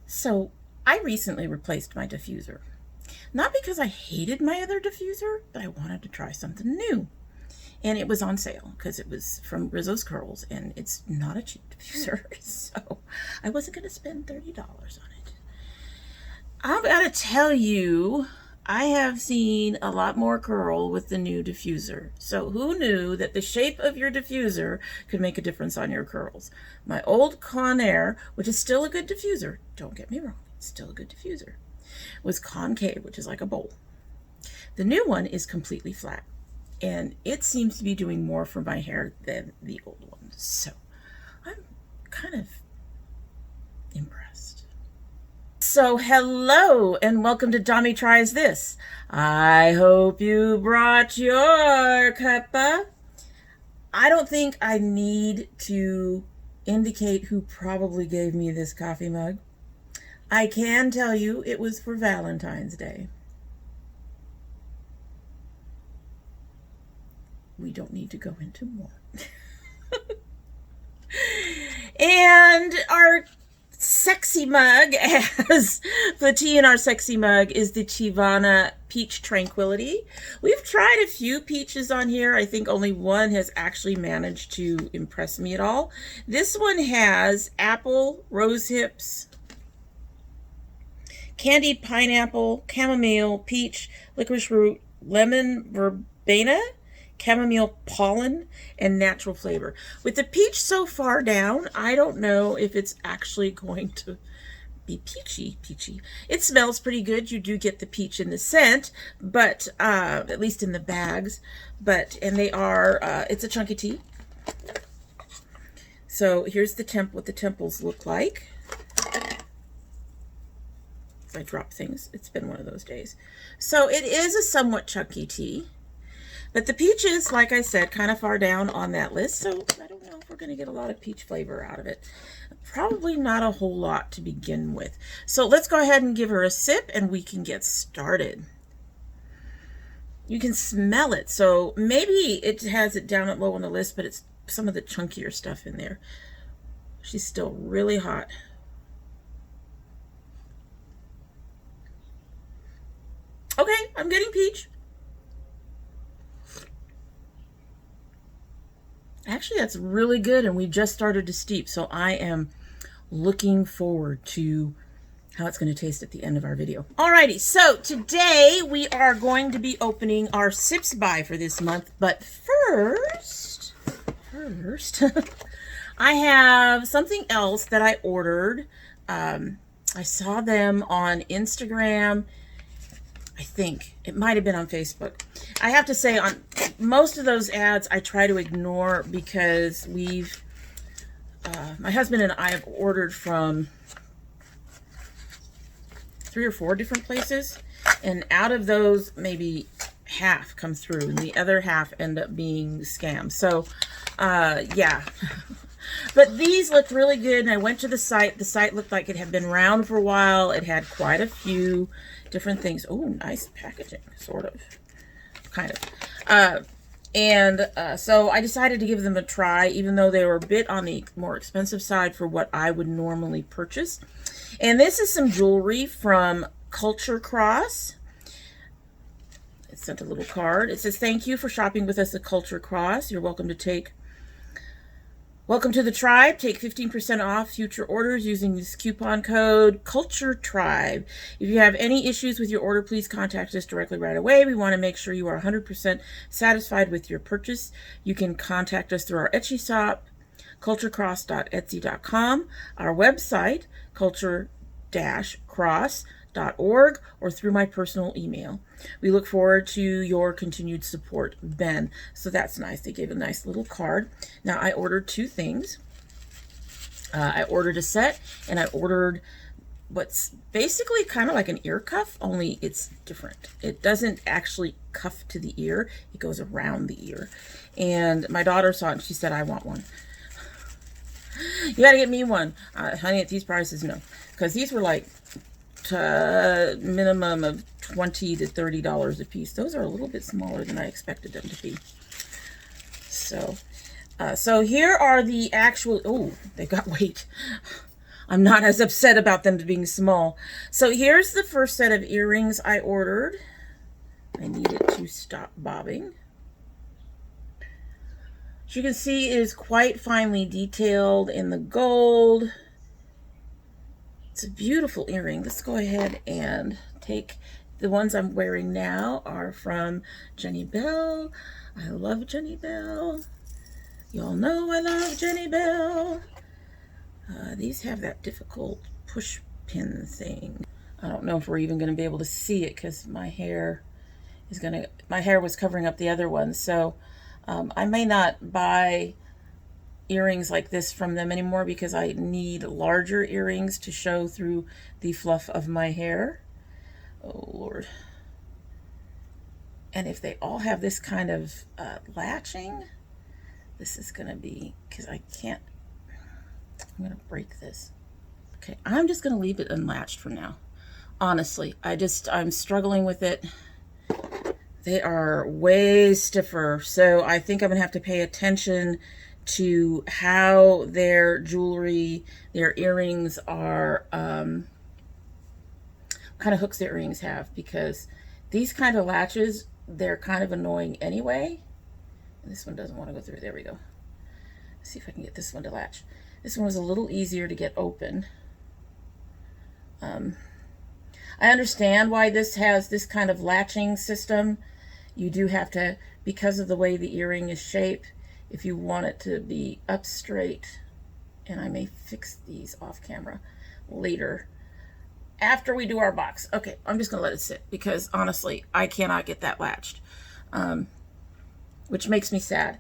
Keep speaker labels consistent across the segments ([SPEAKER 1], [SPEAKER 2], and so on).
[SPEAKER 1] So I recently replaced my diffuser. Not because I hated my other diffuser, but I wanted to try something new. And it was on sale because it was from Rizzo's Curls, and it's not a cheap diffuser, so I wasn't going to spend $30 on it. I've got to tell you, I have seen a lot more curl with the new diffuser. So who knew that the shape of your diffuser could make a difference on your curls? My old Conair, which is still a good diffuser, don't get me wrong, it's still a good diffuser, was concave, which is like a bowl. The new one is completely flat, and it seems to be doing more for my hair than the old one. So I'm kind of impressed. So hello and welcome to domytriesthis. I hope you brought your cuppa. I don't think I need to indicate who probably gave me this coffee mug. I can tell you it was for Valentine's Day. We don't need to go into more. And our sexy mug, as the tea in our sexy mug, is the Teavana Peach Tranquility. We've tried a few peaches on here. I think only one has actually managed to impress me at all. This one has apple, rose hips, candied pineapple, chamomile, peach, licorice root, lemon verbena, chamomile pollen, and natural flavor. With the peach so far down, I don't know if it's actually going to be peachy. It smells pretty good. You do get the peach in the scent, but at least in the bags. And they are, it's a chunky tea. So here's the what the temples look like. I drop things. It's been one of those days. So it is a somewhat chunky tea. But the peach is, like I said, kind of far down on that list, so I don't know if we're going to get a lot of peach flavor out of it. Probably not a whole lot to begin with. So let's go ahead and give her a sip, and we can get started. You can smell it, so maybe it has it down at low on the list, but it's some of the chunkier stuff in there. She's still really hot. Okay, I'm getting peach. Actually, that's really good, and we just started to steep, so I am looking forward to how it's going to taste at the end of our video. Alrighty, so today we are going to be opening our Sipsby for this month, but first, I have something else that I ordered. I saw them on Instagram. I think it might have been on Facebook. I have to say, on most of those ads, I try to ignore because my husband and I have ordered from 3 or 4 different places, and out of those, maybe half come through, and the other half end up being scams. So, yeah. But these looked really good, and I went to the site. The site looked like it had been around for a while. It had quite a few different things. Oh, nice packaging, sort of, kind of. So I decided to give them a try, even though they were a bit on the more expensive side for what I would normally purchase. And this is some jewelry from Culture Cross. It sent a little card. It says, "Thank you for shopping with us at Culture Cross. You're welcome to the tribe. Take 15% off future orders using this coupon code CULTURETRIBE. If you have any issues with your order, please contact us directly right away. We want to make sure you are 100% satisfied with your purchase. You can contact us through our Etsy shop, culturecross.etsy.com, our website, culture-cross.org, or through my personal email. We look forward to your continued support, Ben." So that's nice. They gave a nice little card. Now, I ordered 2 things. I ordered a set, and I ordered what's basically kind of like an ear cuff, only it's different. It doesn't actually cuff to the ear. It goes around the ear. And my daughter saw it, and she said, "I want one." You got to get me one. Honey, at these prices, no. Because these were like minimum of $20 to $30 a piece. Those are a little bit smaller than I expected them to be. So here are the actual, oh, they got weight. I'm not as upset about them being small. So here's the first set of earrings I ordered. I need it to stop bobbing. As you can see, it is quite finely detailed in the gold. It's a beautiful earring. Let's go ahead and take the ones I'm wearing now are from Jenny Bell. I love Jenny Bell. Y'all know I love Jenny Bell. These have that difficult push pin thing. I don't know if we're even going to be able to see it because my hair was covering up the other one. So I may not buy earrings like this from them anymore because I need larger earrings to show through the fluff of my hair. Oh Lord. And if they all have this kind of latching, this is gonna be, because I'm gonna break this. Okay, I'm just gonna leave it unlatched for now. Honestly, I'm struggling with it. They are way stiffer, so I think I'm gonna have to pay attention to how their jewelry, their earrings are, kind of hooks their earrings have, because these kind of latches, they're kind of annoying anyway. And this one doesn't want to go through. There we go. Let's see if I can get this one to latch. This one was a little easier to get open. I understand why this has this kind of latching system. You do have to, because of the way the earring is shaped, if you want it to be up straight, and I may fix these off camera later after we do our box. Okay, I'm just gonna let it sit because honestly, I cannot get that latched, which makes me sad.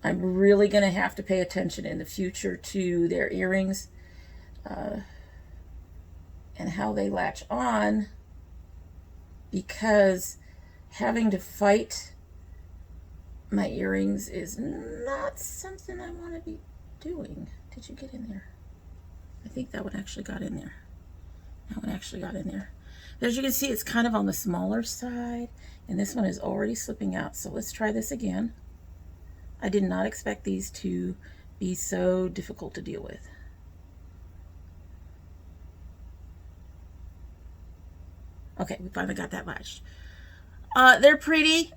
[SPEAKER 1] I'm really gonna have to pay attention in the future to their earrings and how they latch on, because having to fight my earrings is not something I want to be doing. Did you get in there? I think that one actually got in there. That one actually got in there. But as you can see, it's kind of on the smaller side, and this one is already slipping out. So let's try this again. I did not expect these to be so difficult to deal with. Okay, we finally got that latched. They're pretty.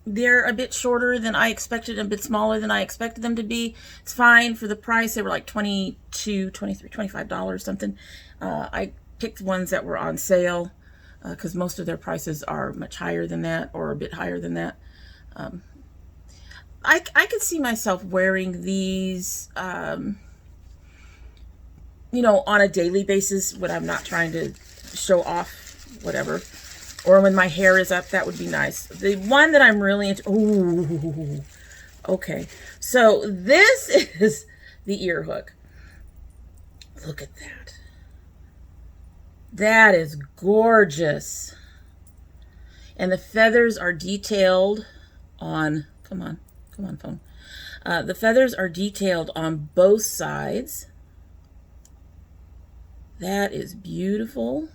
[SPEAKER 1] They're a bit shorter than I expected, a bit smaller than I expected them to be. It's fine for the price. They were like $22, $23, $25 something. I picked ones that were on sale because most of their prices are much higher than that, or a bit higher than that. I could see myself wearing these, you know, on a daily basis when I'm not trying to show off whatever. Or when my hair is up, that would be nice. The one that I'm really into, ooh, okay. So this is the ear hook. Look at that. That is gorgeous. And the feathers are detailed on, come on phone. The feathers are detailed on both sides. That is beautiful.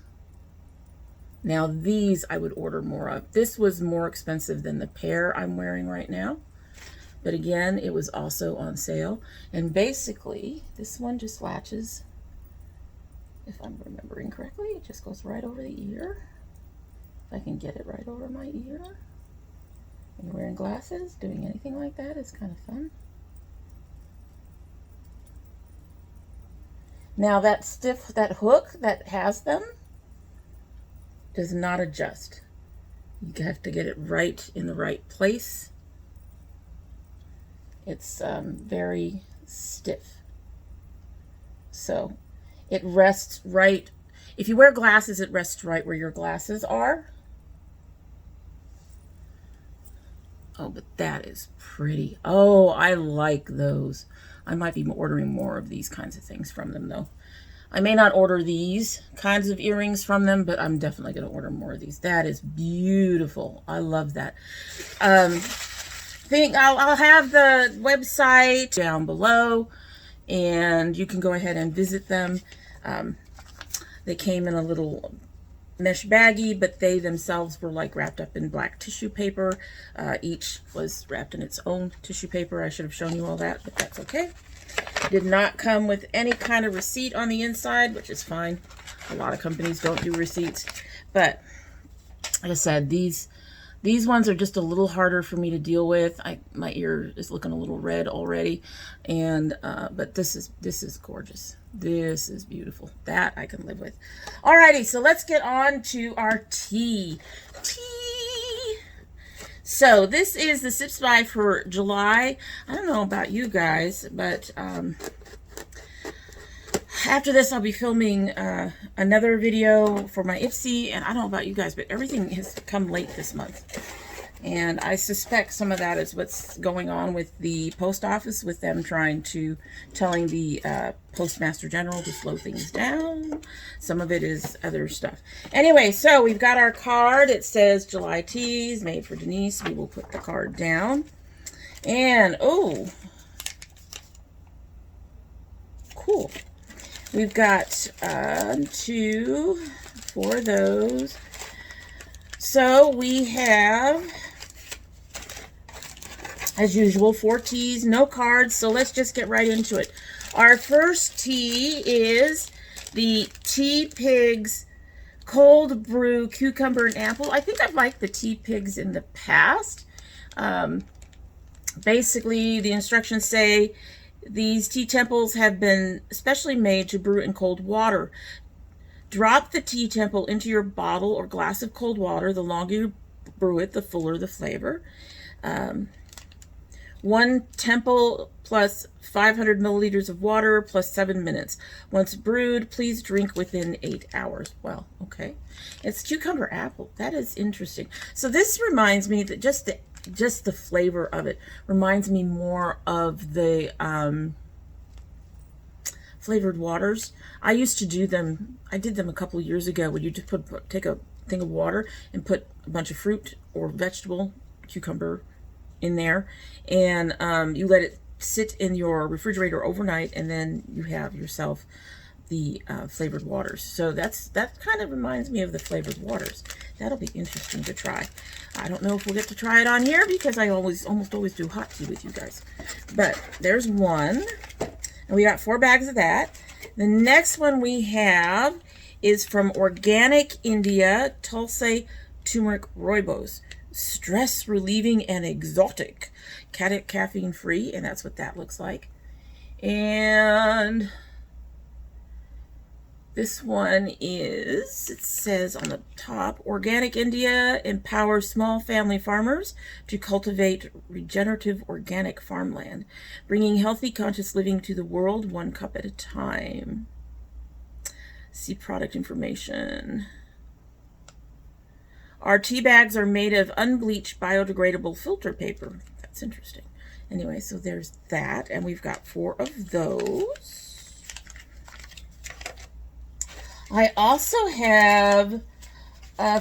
[SPEAKER 1] Now these I would order more of. This was more expensive than the pair I'm wearing right now. But again, it was also on sale. And basically, this one just latches, if I'm remembering correctly, it just goes right over the ear. If I can get it right over my ear. When you're wearing glasses, doing anything like that is kind of fun. Now that hook that has them does not adjust. You have to get it right in the right place. It's very stiff. So it rests right. If you wear glasses, it rests right where your glasses are. Oh, but that is pretty. Oh, I like those. I might be ordering more of these kinds of things from them, though. I may not order these kinds of earrings from them, but I'm definitely going to order more of these. That is beautiful. I love that. I'll have the website down below, and you can go ahead and visit them. They came in a little mesh baggie, but they themselves were like wrapped up in black tissue paper. Each was wrapped in its own tissue paper. I should have shown you all that, but that's okay. Did not come with any kind of receipt on the inside, which is fine. A lot of companies don't do receipts. But like I said, these ones are just a little harder for me to deal with. My ear is looking a little red already. And but this is gorgeous. This is beautiful. That I can live with. Alrighty, so let's get on to our tea. So this is the Sipsby for July. I don't know about you guys, but after this I'll be filming another video for my Ipsy, and I don't know about you guys, but everything has come late this month. And I suspect some of that is what's going on with the post office, with them telling the Postmaster General to slow things down. Some of it is other stuff. Anyway, so we've got our card. It says July Teas, made for Denise. We will put the card down. And, oh, cool. We've got 2, 4 of those. So we have, as usual, 4 teas, no cards, so let's just get right into it. Our first tea is the Tea Pigs Cold Brew Cucumber and Apple. I think I've liked the Tea Pigs in the past. Basically, the instructions say these tea temples have been specially made to brew in cold water. Drop the tea temple into your bottle or glass of cold water. The longer you brew it, the fuller the flavor. 1 temple plus 500 milliliters of water plus 7 minutes. Once brewed, please drink within 8 hours. Well, okay. It's cucumber apple. That is interesting. So this reminds me that just the flavor of it reminds me more of the flavored waters. I used to do them. I did them a couple of years ago, where you just take a thing of water and put a bunch of fruit or vegetable, cucumber, in there, and you let it sit in your refrigerator overnight, and then you have yourself the flavored waters. So that kind of reminds me of the flavored waters. That'll be interesting to try. I don't know if we'll get to try it on here, because I almost always do hot tea with you guys. But there's one, and we got 4 bags of that. The next one we have is from Organic India, Tulsi Turmeric Rooibos. Stress relieving and exotic, caffeine free, and that's what that looks like. And this one is, it says on the top, Organic India empowers small family farmers to cultivate regenerative organic farmland, bringing healthy conscious living to the world, 1 cup at a time. See product information. Our tea bags are made of unbleached biodegradable filter paper. That's interesting. Anyway, so there's that, and we've got 4 of those. I also have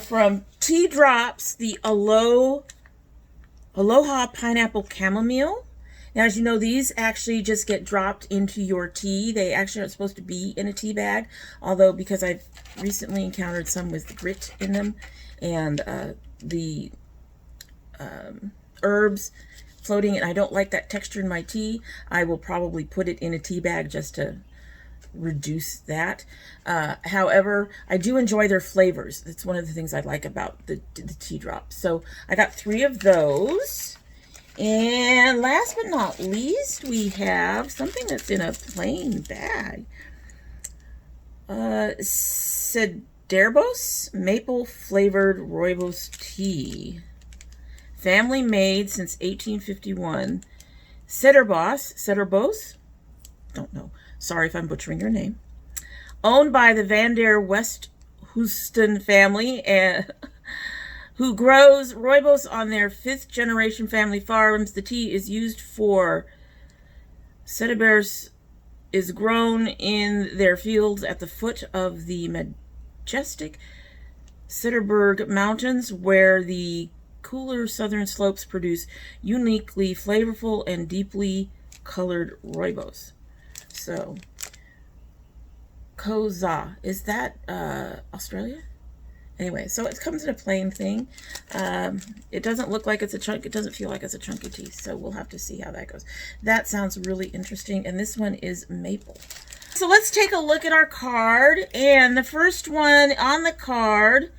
[SPEAKER 1] from Tea Drops the Aloha Pineapple Chamomile. Now, as you know, these actually just get dropped into your tea. They actually aren't supposed to be in a tea bag, although because I've recently encountered some with grit in them, and the herbs floating, and I don't like that texture in my tea, I will probably put it in a tea bag just to reduce that. However, I do enjoy their flavors. That's one of the things I like about the tea drops. So I got 3 of those. And last but not least, we have something that's in a plain bag. Cederbos Maple Flavored Rooibos Tea. Family made since 1851. Cederbos, don't know. Sorry if I'm butchering your name. Owned by the Van der Westhuizen family, and who grows rooibos on their 5th generation family farms. The tea is used for Cederbos is grown in their fields at the foot of the majestic Cederberg Mountains, where the cooler southern slopes produce uniquely flavorful and deeply colored rooibos. So, Koza, is that Australia? Anyway, so it comes in a plain thing. It doesn't look like it's a chunk. It doesn't feel like it's a chunky tea. So we'll have to see how that goes. That sounds really interesting. And this one is maple. So let's take a look at our card. And the first one on the card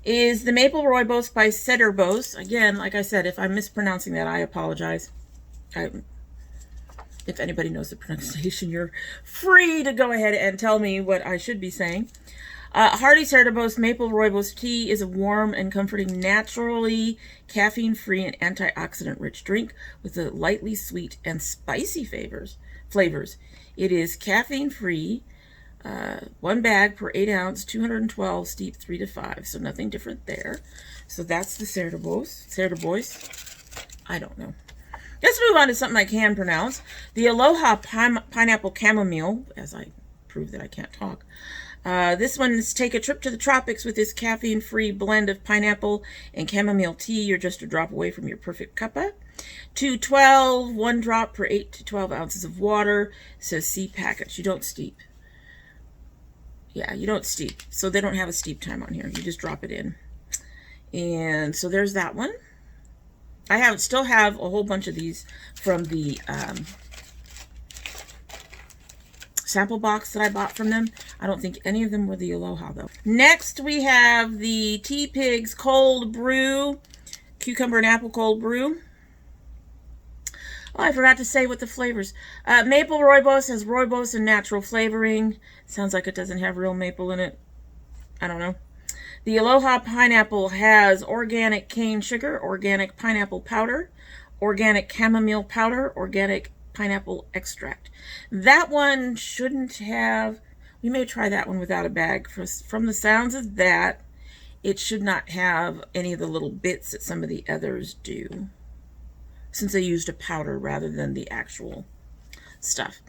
[SPEAKER 1] is the Maple Rooibos by Cederbos. Again, like I said, if I'm mispronouncing that, I apologize. If anybody knows the pronunciation, you're free to go ahead and tell me what I should be saying. Hearty Cederbos Maple Rooibos tea is a warm and comforting, naturally caffeine-free and antioxidant-rich drink with a lightly sweet and spicy flavors. It is caffeine-free, 1 bag per 8 ounce, 212, steep 3 to 5. So nothing different there. So that's the Cederbos. I don't know. Let's move on to something I can pronounce. The Aloha Pineapple Chamomile, as I prove that I can't talk. This one is take a trip to the tropics with this caffeine-free blend of pineapple and chamomile tea. You're just a drop away from your perfect cuppa. 212, 1 drop per 8 to 12 ounces of water. It says C package. You don't steep. Yeah, you don't steep. So they don't have a steep time on here. You just drop it in. And so there's that one. I still have a whole bunch of these from the sample box that I bought from them. I don't think any of them were the Aloha though. Next we have the Tea Pigs Cold Brew, Cucumber and Apple Cold Brew. Oh, I forgot to say what the flavors. Maple Rooibos has Rooibos and natural flavoring. Sounds like it doesn't have real maple in it. I don't know. The Aloha Pineapple has organic cane sugar, organic pineapple powder, organic chamomile powder, organic pineapple extract. That one shouldn't have, we may try that one without a bag. From the sounds of that, it should not have any of the little bits that some of the others do, since they used a powder rather than the actual stuff.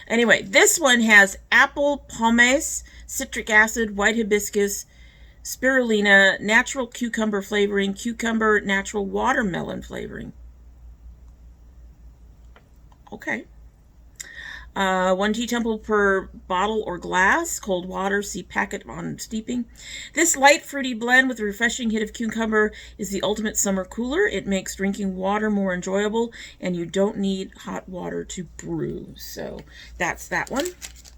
[SPEAKER 1] Anyway, this one has apple pomace, citric acid, white hibiscus, spirulina, natural cucumber flavoring, cucumber, natural watermelon flavoring. Okay. 1 tea tumbler per bottle or glass. Cold water, see packet on steeping. This light fruity blend with a refreshing hit of cucumber is the ultimate summer cooler. It makes drinking water more enjoyable, and you don't need hot water to brew. So that's that one.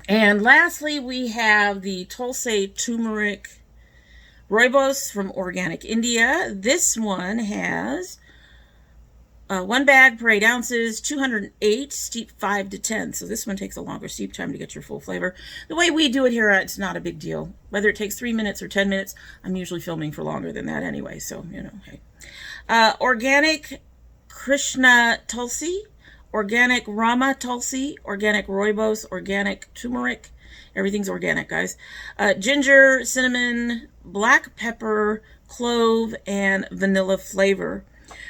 [SPEAKER 1] And lastly, we have the Tulsi Turmeric Rooibos from Organic India. This one has 1 bag per 8 ounces, 208, steep 5 to 10. So this one takes a longer steep time to get your full flavor. The way we do it here, it's not a big deal. Whether it takes 3 minutes or 10 minutes, I'm usually filming for longer than that anyway. So, you know, hey. Organic Krishna Tulsi, organic Rama Tulsi, organic Rooibos, organic turmeric. Everything's organic, guys. Ginger, cinnamon, black pepper, clove, and vanilla flavor.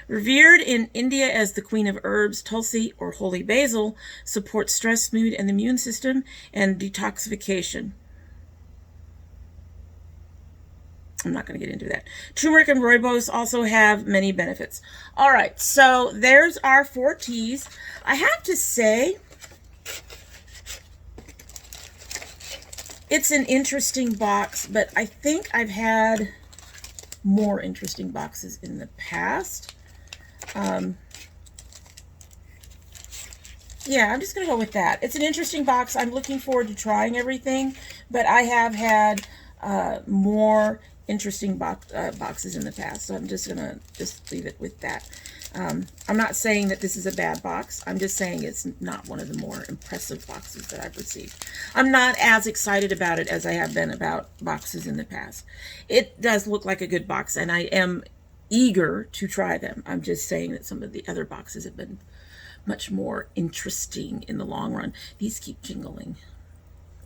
[SPEAKER 1] Revered in India as the queen of herbs, Tulsi, or holy basil, supports stress, mood, and the immune system, and detoxification. I'm not going to get into that. Turmeric and Rooibos also have many benefits. All right, so there's our 4 teas. I have to say, it's an interesting box, but I think I've had more interesting boxes in the past. Yeah, I'm just going to go with that. It's an interesting box. I'm looking forward to trying everything, but I have had more interesting boxes in the past, so I'm just going to leave it with that. I'm not saying that this is a bad box. I'm just saying it's not one of the more impressive boxes that I've received. I'm not as excited about it as I have been about boxes in the past. It does look like a good box, and I am eager to try them. I'm just saying that some of the other boxes have been much more interesting in the long run. These keep jingling.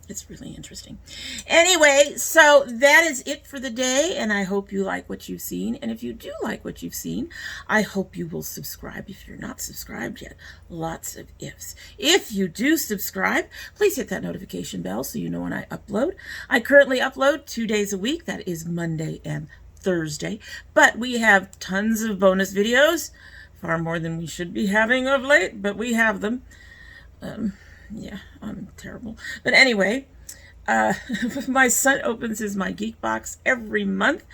[SPEAKER 1] It's really interesting. Anyway, so that is it for the day, and I hope you like what you've seen. And if you do like what you've seen, I hope you will subscribe if you're not subscribed yet. Lots of ifs. If you do subscribe, please hit that notification bell so you know when I upload. I currently upload 2 days a week. That is Monday and Thursday. But we have tons of bonus videos, far more than we should be having of late, but we have them. Yeah, I'm terrible. But anyway, My son opens his My Geek box every month.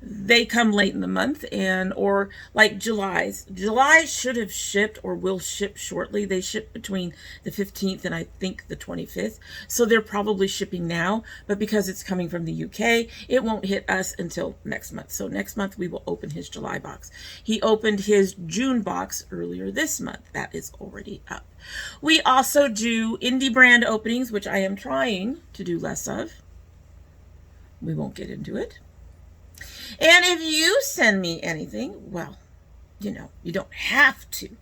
[SPEAKER 1] They come late in the month, and or like July should have shipped or will ship shortly. They ship between the 15th and I think the 25th, so they're probably shipping now, but because it's coming from the UK, it won't hit us until next month. So next month we will open his July box. He opened his June box earlier this month. That is already up. We also do indie brand openings, which I am trying to do less of. We won't get into it. And if you send me anything, well, you know, you don't have to,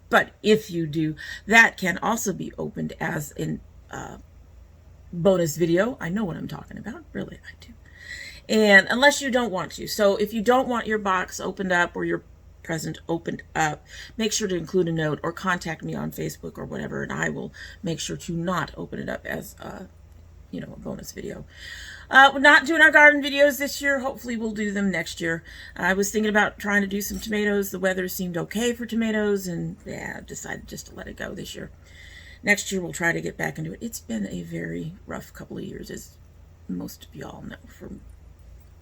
[SPEAKER 1] but if you do, that can also be opened as a bonus video. I know what I'm talking about. Really, I do. And unless you don't want to. So if you don't want your box opened up or your present opened up, make sure to include a note or contact me on Facebook or whatever, and I will make sure to not open it up as a bonus video. We're not doing our garden videos this year. Hopefully we'll do them next year. I was thinking about trying to do some tomatoes. The weather seemed okay for tomatoes, and yeah, I decided just to let it go this year. Next year we'll try to get back into it. It's been a very rough couple of years, as most of y'all know, for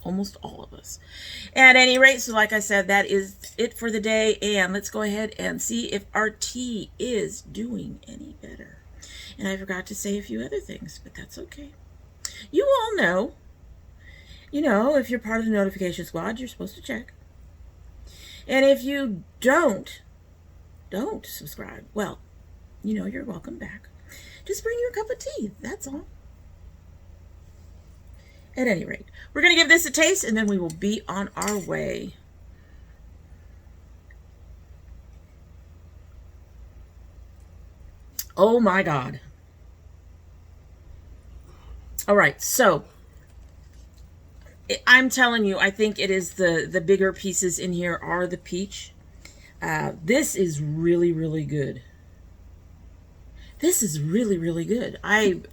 [SPEAKER 1] almost all of us. At any rate, so like I said, that is it for the day, and let's go ahead and see if our tea is doing any better. And I forgot to say a few other things, but that's okay. You all know, if you're part of the notification squad, you're supposed to check. And if you don't subscribe, well, you're welcome back. Just bring your cup of tea, that's all. At any rate, we're going to give this a taste, and then we will be on our way. Oh my God. All right, so I'm telling you, I think it is the bigger pieces in here are the peach. This is really, really good. This is really, really good. I'm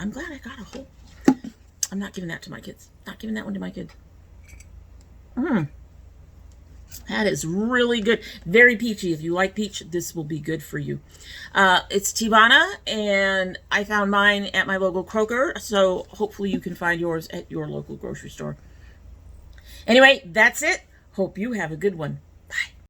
[SPEAKER 1] glad I got a whole. I'm not giving that to my kids. Not giving that one to my kids. That is really good. Very peachy. If you like peach, this will be good for you. It's Teavana, and I found mine at my local Kroger, so hopefully you can find yours at your local grocery store. Anyway, that's it. Hope you have a good one.